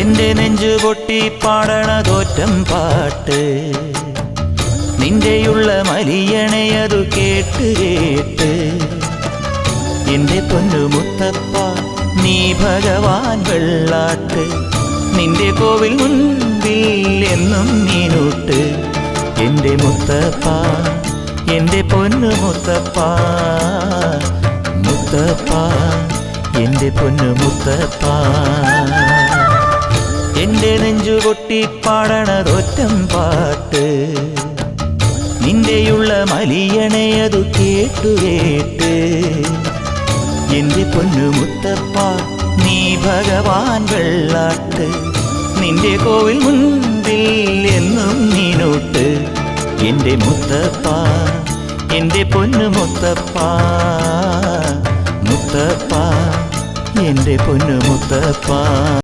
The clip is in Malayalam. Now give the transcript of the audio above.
എന്റെ നെഞ്ചു പൊട്ടി പാടണതോറ്റം പാട്ട് നിന്റെയുള്ള മലിയണയതു കേട്ട് കേട്ട് എന്റെ പൊന്നു മുത്തപ്പ നീ ഭഗവാൻ വെള്ളാട്ട് നിന്റെ കോവിൽ മുൻപിൽ എന്നും നീനൂട്ട് എന്റെ മുത്തപ്പ എന്റെ പൊന്നു മുത്തപ്പ മുത്തപ്പ എന്റെ പൊന്നു മുത്തപ്പ എന്റെ നെഞ്ചു പൊട്ടി പാടണതൊറ്റം പാട്ട് നിന്റെയുള്ള മലിയണയതു കേട്ടു കേട്ട് എന്റെ പൊന്നു മുത്തപ്പ നീ ഭഗവാൻ വെള്ളാട്ട് നിന്റെ കോവിൽ മുൻപിൽ എന്നും നീനൂട്ട് എന്റെ മുത്തപ്പ എന്റെ പൊന്നു മുത്തപ്പ മുത്തപ്പ എന്റെ പൊന്നു മുത്തപ്പ.